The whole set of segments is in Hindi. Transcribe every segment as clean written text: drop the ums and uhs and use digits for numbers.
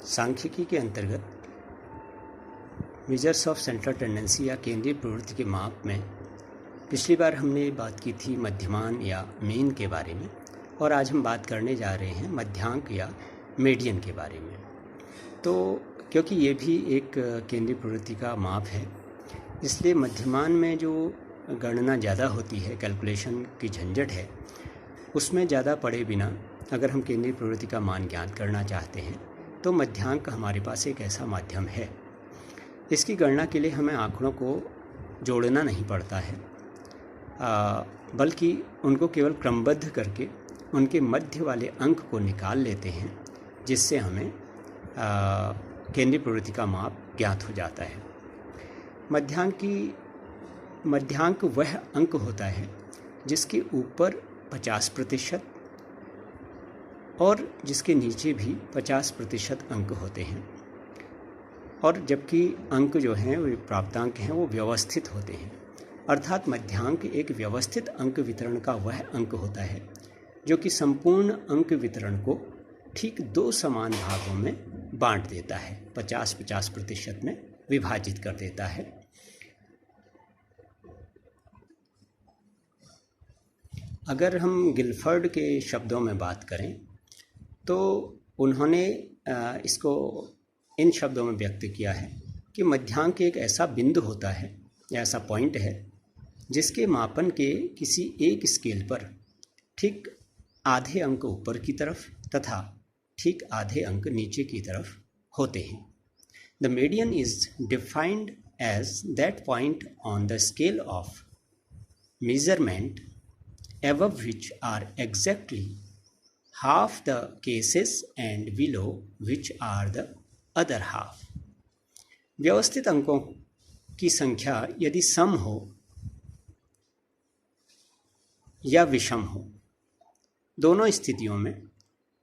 सांख्यिकी के अंतर्गत मेजर्स ऑफ सेंट्रल टेंडेंसी या केंद्रीय प्रवृत्ति के माप में पिछली बार हमने बात की थी मध्यमान या मीन के बारे में, और आज हम बात करने जा रहे हैं मध्यांक या मीडियन के बारे में। तो क्योंकि ये भी एक केंद्रीय प्रवृत्ति का माप है, इसलिए मध्यमान में जो गणना ज़्यादा होती है, कैलकुलेशन की झंझट है, उसमें ज़्यादा पड़े बिना अगर हम केंद्रीय प्रवृत्ति का मान ज्ञात करना चाहते हैं तो मध्यांक हमारे पास एक ऐसा माध्यम है। इसकी गणना के लिए हमें आंकड़ों को जोड़ना नहीं पड़ता है, बल्कि उनको केवल क्रमबद्ध करके उनके मध्य वाले अंक को निकाल लेते हैं, जिससे हमें केंद्रीय प्रवृत्ति का माप ज्ञात हो जाता है। मध्यांक वह अंक होता है जिसके ऊपर 50% और जिसके नीचे भी 50% अंक होते हैं, और जबकि अंक जो हैं वो प्राप्तांक हैं वो व्यवस्थित होते हैं। अर्थात मध्यांक एक व्यवस्थित अंक वितरण का वह अंक होता है जो कि संपूर्ण अंक वितरण को ठीक 2 समान भागों में बांट देता है, 50-50% में विभाजित कर देता है। अगर हम गिलफर्ड के शब्दों में बात करें तो उन्होंने इसको इन शब्दों में व्यक्त किया है कि मध्यांक एक ऐसा बिंदु होता है या ऐसा पॉइंट है जिसके मापन के किसी एक स्केल पर ठीक आधे अंक ऊपर की तरफ तथा ठीक आधे अंक नीचे की तरफ होते हैं। The median is defined as that point on the scale of measurement above which are exactly half the cases and below which are the other half। व्यवस्थित अंकों की संख्या यदि सम हो या विषम हो, दोनों स्थितियों में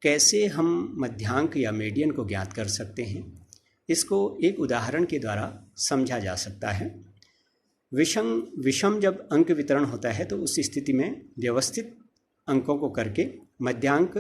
कैसे हम मध्यांक या मीडियन को ज्ञात कर सकते हैं, इसको एक उदाहरण के द्वारा समझा जा सकता है। विषम जब अंक वितरण होता है तो उस स्थिति में व्यवस्थित अंकों को करके मध्यांक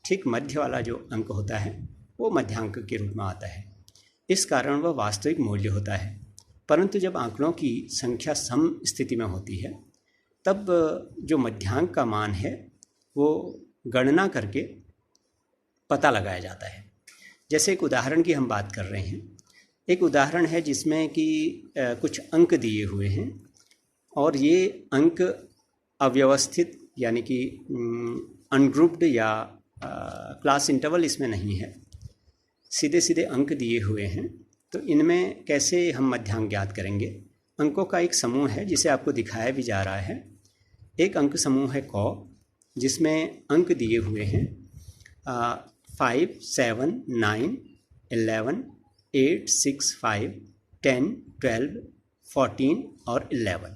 ठीक मध्य वाला जो अंक होता है वो मध्यांक के रूप में आता है। इस कारण वह वास्तविक मूल्य होता है। परंतु जब आंकड़ों की संख्या सम स्थिति में होती है तब जो मध्यांक का मान है वो गणना करके पता लगाया जाता है। जैसे एक उदाहरण की हम बात कर रहे हैं, एक उदाहरण है जिसमें कि कुछ अंक दिए हुए हैं और ये अंक अव्यवस्थित यानी कि अनग्रुप्ड या क्लास इंटरवल इसमें नहीं है, सीधे सीधे अंक दिए हुए हैं। तो इनमें कैसे हम मध्यांक ज्ञात करेंगे? अंकों का एक समूह है जिसे आपको दिखाया भी जा रहा है। एक अंक समूह है क, जिसमें अंक दिए हुए हैं 5, 7, 9, 11, 8, 6, 5, 10, 12, 14 और 11।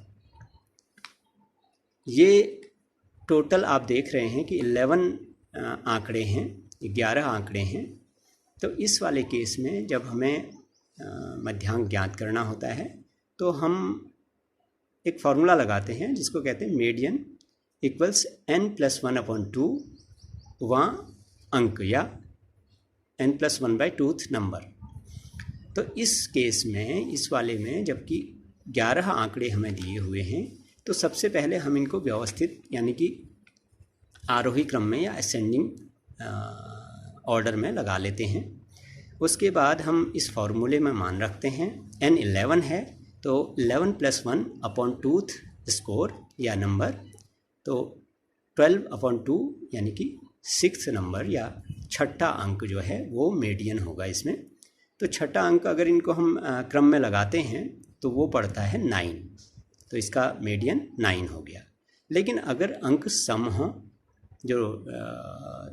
ये टोटल आप देख रहे हैं कि 11 आंकड़े हैं, 11 आंकड़े हैं। तो इस वाले केस में जब हमें मध्यांक ज्ञात करना होता है तो हम एक फॉर्मूला लगाते हैं जिसको कहते हैं मीडियन इक्वल्स n+1/2 वहाँ अंक या n+1/2 नंबर। तो इस केस में, इस वाले में, जबकि 11 आंकड़े हमें दिए हुए हैं तो सबसे पहले हम इनको व्यवस्थित यानी कि आरोही क्रम में या असेंडिंग ऑर्डर में लगा लेते हैं। उसके बाद हम इस फॉर्मूले में मान रखते हैं n 11 है तो 11+1/2 स्कोर या नंबर, तो 12/2 यानी कि 6th नंबर या छठा अंक जो है वो मीडियन होगा इसमें। तो छठा अंक अगर इनको हम क्रम में लगाते हैं तो वो पड़ता है 9, तो इसका मीडियन 9 हो गया। लेकिन अगर अंक सम हो, जो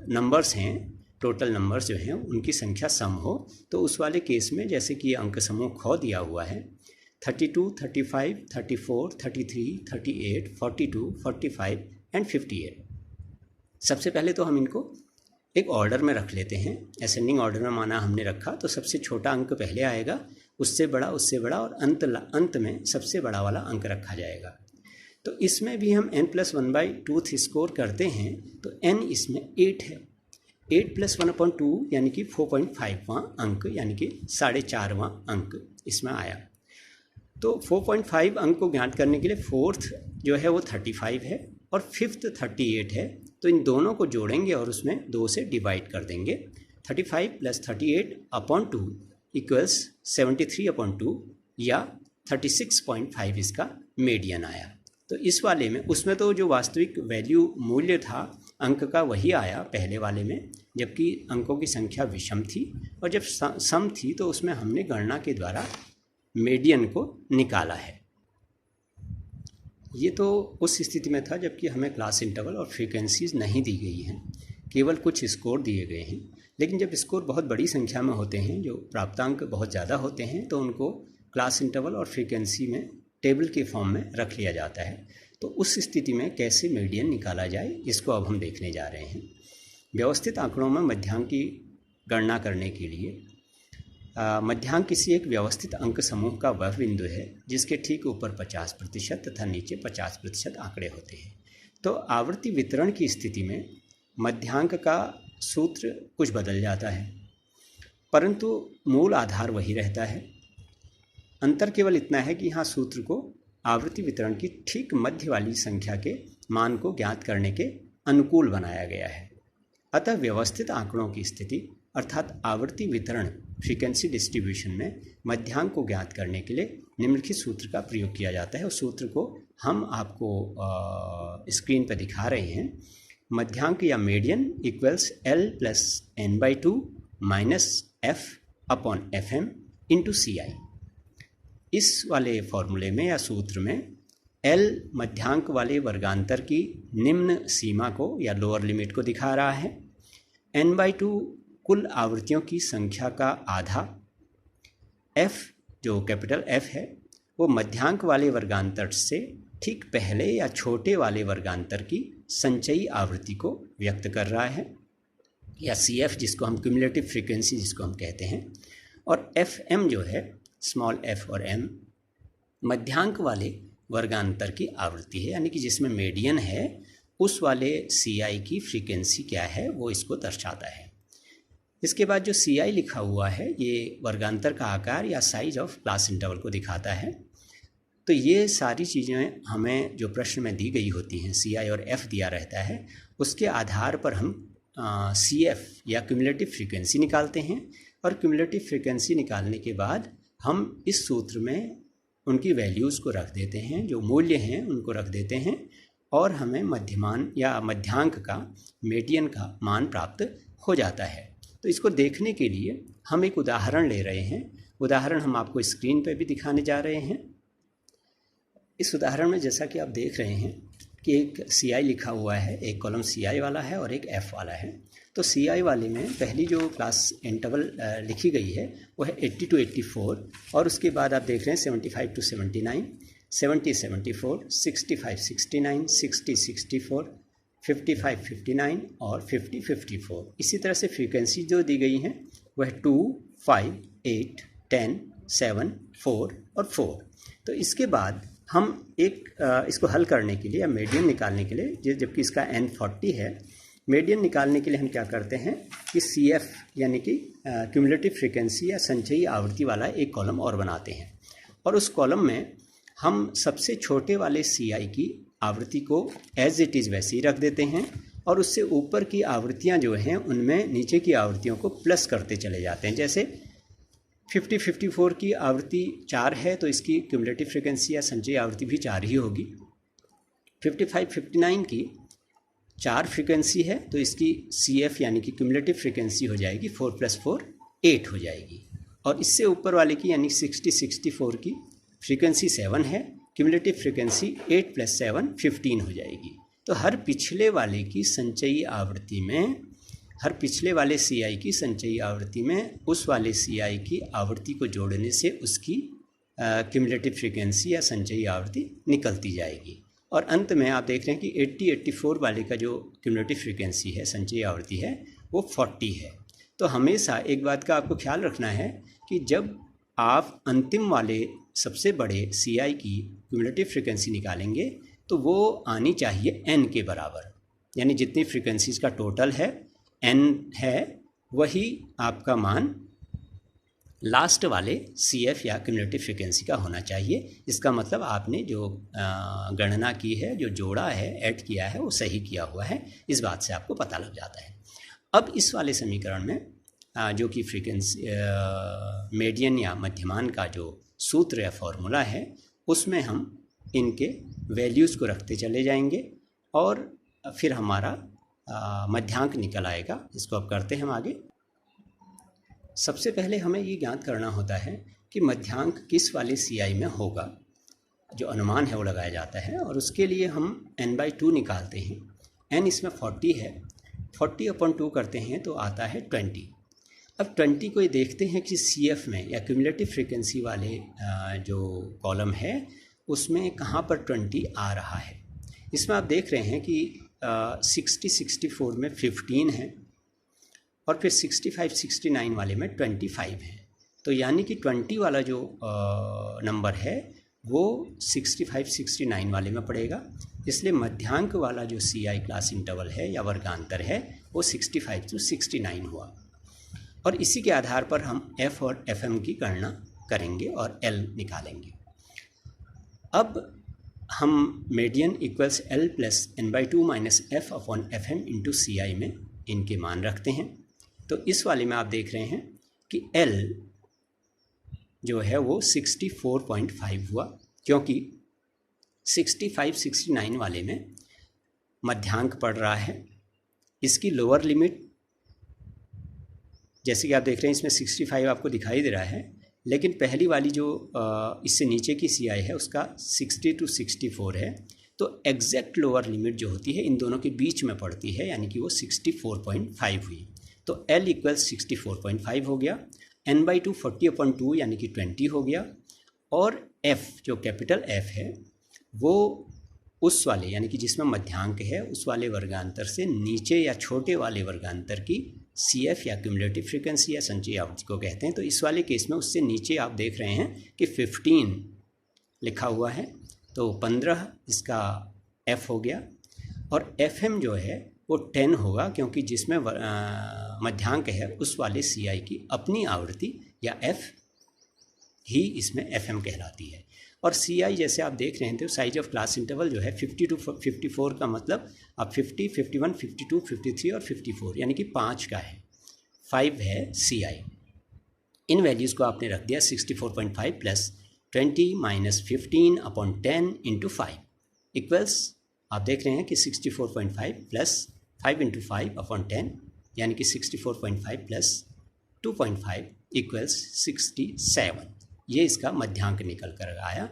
नंबर्स हैं, टोटल नंबर्स जो हैं उनकी संख्या सम हो, तो उस वाले केस में जैसे कि अंक समूह ख दिया हुआ है 32, 35, 34, 33, 38, 42, 45 एंड 58। सबसे पहले तो हम इनको एक ऑर्डर में रख लेते हैं। असेंडिंग ऑर्डर में माना हमने रखा तो सबसे छोटा अंक पहले आएगा, उससे बड़ा और अंत में सबसे बड़ा वाला अंक रखा जाएगा। तो इसमें भी हम n+1/2 स्कोर करते हैं तो n इसमें 8 है। 8 + 1/2 यानी कि 4.5वां अंक, यानी कि 4.5वां अंक इसमें आया। तो 4.5 अंक को ज्ञात करने के लिए फोर्थ जो है वो 35 है और फिफ्थ 38 है। तो इन दोनों को जोड़ेंगे और उसमें 2 से डिवाइड कर देंगे। 35 + 38/2 = 73/2 या 36.5 इसका मीडियन आया। तो इस वाले में उसमें तो जो वास्तविक वैल्यू मूल्य था अंक का वही आया पहले वाले में, जबकि अंकों की संख्या विषम थी, और जब सम थी तो उसमें हमने गणना के द्वारा मीडियन को निकाला है। ये तो उस स्थिति में था जबकि हमें क्लास इंटरवल और फ्रीक्वेंसीज नहीं दी गई हैं, केवल कुछ स्कोर दिए गए हैं। लेकिन जब स्कोर बहुत बड़ी संख्या में होते हैं, जो प्राप्तांक बहुत ज़्यादा होते हैं, तो उनको क्लास इंटरवल और फ्रीक्वेंसी में टेबल के फॉर्म में रख लिया जाता है। तो उस स्थिति में कैसे मीडियन निकाला जाए, इसको अब हम देखने जा रहे हैं। व्यवस्थित आंकड़ों में मध्यांक की गणना करने के लिए मध्यांक किसी एक व्यवस्थित अंक समूह का वह बिंदु है जिसके ठीक ऊपर 50% तथा नीचे 50% आंकड़े होते हैं। तो आवर्ती वितरण की स्थिति में मध्यांक का सूत्र कुछ बदल जाता है, परंतु मूल आधार वही रहता है। अंतर केवल इतना है कि यहाँ सूत्र को आवृत्ति वितरण की ठीक मध्य वाली संख्या के मान को ज्ञात करने के अनुकूल बनाया गया है। अतः व्यवस्थित आंकड़ों की स्थिति अर्थात आवृत्ति वितरण फ्रीक्वेंसी डिस्ट्रीब्यूशन में मध्यांक को ज्ञात करने के लिए निम्नलिखित सूत्र का प्रयोग किया जाता है। उस सूत्र को हम आपको स्क्रीन पर दिखा रहे हैं। मध्यांक या median equals L + n/2 - f/fm × CI। इस वाले फॉर्मूले में या सूत्र में L मध्यांक वाले वर्गांतर की निम्न सीमा को या लोअर लिमिट को दिखा रहा है, n/2 कुल आवृत्तियों की संख्या का आधा, f जो कैपिटल F है वो मध्यांक वाले वर्गांतर से ठीक पहले या छोटे वाले वर्गांतर की संचयी आवृत्ति को व्यक्त कर रहा है, या CF जिसको हम क्यूमुलेटिव फ्रीक्वेंसी जिसको हम कहते हैं, और FM जो है स्मॉल f और m मध्यांक वाले वर्गांतर की आवृत्ति है, यानी कि जिसमें मीडियन है उस वाले CI की फ्रीक्वेंसी क्या है वो इसको दर्शाता है। इसके बाद जो CI लिखा हुआ है ये वर्गांतर का आकार या साइज ऑफ क्लास इंटरवल को दिखाता है। तो ये सारी चीज़ें हमें जो प्रश्न में दी गई होती हैं, CI और F दिया रहता है, उसके आधार पर हम CF या क्यूमुलेटिव फ्रीक्वेंसी निकालते हैं, और क्यूमुलेटिव फ्रीक्वेंसी निकालने के बाद हम इस सूत्र में उनकी वैल्यूज़ को रख देते हैं, जो मूल्य हैं उनको रख देते हैं, और हमें मध्यमान या मध्यांक का मीडियन का मान प्राप्त हो जाता है। तो इसको देखने के लिए हम एक उदाहरण ले रहे हैं। उदाहरण हम आपको स्क्रीन पर भी दिखाने जा रहे हैं। इस उदाहरण में जैसा कि आप देख रहे हैं कि एक CI लिखा हुआ है, एक कॉलम CI वाला है और एक F वाला है। तो CI वाले में पहली जो क्लास इंटरवल लिखी गई है वो है 80 to 84, और उसके बाद आप देख रहे हैं 75 to 79, 70 74, 65 69, 60 64, 55 59 और 50 54। इसी तरह से फ्रीक्वेंसी जो दी गई हैं वह 2, 5, 8, 10, 7, 4 और 4। तो इसके बाद हम इसको हल करने के लिए या मीडियन निकालने के लिए, जबकि इसका n 40 है, मीडियन निकालने के लिए हम क्या करते हैं कि CF यानी कि क्यूमुलेटिव फ्रीक्वेंसी या संचयी आवृत्ति वाला एक कॉलम और बनाते हैं, और उस कॉलम में हम सबसे छोटे वाले CI की आवृत्ति को एज इट इज़ वैसे ही रख देते हैं, और उससे ऊपर की आवृत्तियां जो हैं उनमें नीचे की आवृत्तियों को प्लस करते चले जाते हैं। जैसे 50 54 की आवृत्ति 4 है तो इसकी क्यूमुलेटिव फ्रीक्वेंसी या संचयी आवृत्ति भी 4 ही होगी। 55 59 की 4 फ्रीक्वेंसी है तो इसकी CF यानी कि क्यूमुलेटिव फ्रीक्वेंसी हो जाएगी 4 + 4 8 हो जाएगी। और इससे ऊपर वाले की यानी 60 64 की फ्रीक्वेंसी 7 है, क्यूमुलेटिव फ्रीक्वेंसी 8 + 7 15 हो जाएगी। तो हर पिछले वाले की संचयी आवृत्ति में, हर पिछले वाले CI की संचयी आवृत्ति में उस वाले CI की आवृत्ति को जोड़ने से उसकी क्यूमुलेटिव फ्रीक्वेंसी या संचयी आवृत्ति निकलती जाएगी। और अंत में आप देख रहे हैं कि 80 84 वाले का जो क्यूमुलेटिव फ्रीक्वेंसी है, संचयी आवृत्ति है, वो 40 है। तो हमेशा एक बात का आपको ख्याल रखना है कि जब आप अंतिम वाले सबसे बड़े CI की क्यूमुलेटिव फ्रीक्वेंसी निकालेंगे तो वो आनी चाहिए n के बराबर, यानी जितनी फ्रीक्वेंसीज़ का टोटल है n है वही आपका मान लास्ट वाले CF या क्यूमुलेटिव फ्रीक्वेंसी का होना चाहिए। इसका मतलब आपने जो गणना की है, जो जोड़ा है, ऐड किया है, वो सही किया हुआ है, इस बात से आपको पता लग जाता है। अब इस वाले समीकरण में जो कि फ्रीक्वेंसी मीडियन या मध्यमान का जो सूत्र या फॉर्मूला है, उसमें हम इनके वैल्यूज़ को रखते चले जाएंगे और फिर हमारा मध्यांक निकल आएगा। इसको अब करते हैं हम आगे। सबसे पहले हमें ये ज्ञात करना होता है कि मध्यांक किस वाले CI में होगा, जो अनुमान है वो लगाया जाता है, और उसके लिए हम n/2 निकालते हैं। n इसमें 40 है, 40/2 करते हैं तो आता है 20। अब 20 को ये देखते हैं कि CF में या क्यूमुलेटिव फ्रीक्वेंसी वाले जो कॉलम है उसमें कहाँ पर 20 आ रहा है। इसमें आप देख रहे हैं कि 60-64 में 15 है और फिर 65-69 वाले में 25 है। तो यानी कि 20 वाला जो नंबर है वो 65-69 वाले में पड़ेगा। इसलिए मध्यांक वाला जो CI क्लास इंटरवल है या वर्गांतर है वो 65 to 69 हुआ। और इसी के आधार पर हम F और FM की गणना करेंगे और L निकालेंगे। अब हम median equals L plus n/2 minus F/FM into CI में इनके मान रखते हैं। तो इस वाले में आप देख रहे हैं कि L जो है वो 64.5 हुआ, क्योंकि 65-69 वाले में मध्यांक पड़ रहा है। इसकी लोअर लिमिट जैसे कि आप देख रहे हैं इसमें 65 आपको दिखाई दे रहा है, लेकिन पहली वाली जो इससे नीचे की CI है उसका 60 to 64 है। तो एग्जैक्ट लोअर लिमिट जो होती है इन दोनों के बीच में पड़ती है, यानी कि वो 64.5 हुई। तो L इक्वल्स 64.5 हो गया, n/2 40/2 यानी कि 20 हो गया, और F जो कैपिटल F है वो उस वाले यानी कि जिसमें मध्यांक है उस वाले वर्गांतर से नीचे या छोटे वाले वर्गांतर की CF या क्यूमुलेटिव फ्रीक्वेंसी या संचयी आवृत्ति को कहते हैं। तो इस वाले केस में उससे नीचे आप देख रहे हैं कि 15 लिखा हुआ है, तो 15 इसका F हो गया, और FM जो है वो 10 होगा, क्योंकि जिसमें मध्यांक है उस वाले CI की अपनी आवृत्ति या F ही इसमें FM कहलाती है। और CI जैसे आप देख रहे हैं तो साइज ऑफ क्लास इंटरवल जो है 50 to 54 का मतलब अब 50, 51, 52, 53 और 54 यानी कि 5 का है, 5 है CI। इन वैल्यूज़ को आपने रख दिया 64.5 प्लस 20 माइनस 15/10 इंटू 5 इक्वल्स आप देख रहे हैं कि 64.5 प्लस 5 इंटू 5/10 यानी कि 64.5 प्लस 2.5 इक्वल्स 67। ये इसका मध्यांक निकल कर आया।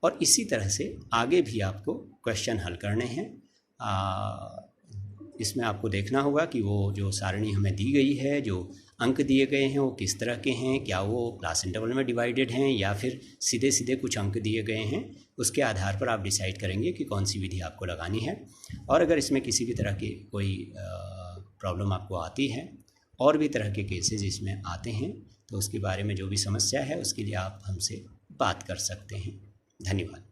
और इसी तरह से आगे भी आपको क्वेश्चन हल करने हैं। इसमें आपको देखना होगा कि वो जो सारणी हमें दी गई है, जो अंक दिए गए हैं वो किस तरह के हैं, क्या वो क्लास इंटरवल में डिवाइडेड हैं या फिर सीधे सीधे कुछ अंक दिए गए हैं। उसके आधार पर आप डिसाइड करेंगे कि कौन सी विधि आपको लगानी है। और अगर इसमें किसी भी तरह की कोई प्रॉब्लम आपको आती है, और भी तरह के केसेस इसमें आते हैं, तो उसके बारे में जो भी समस्या है उसके लिए आप हमसे बात कर सकते हैं। धन्यवाद।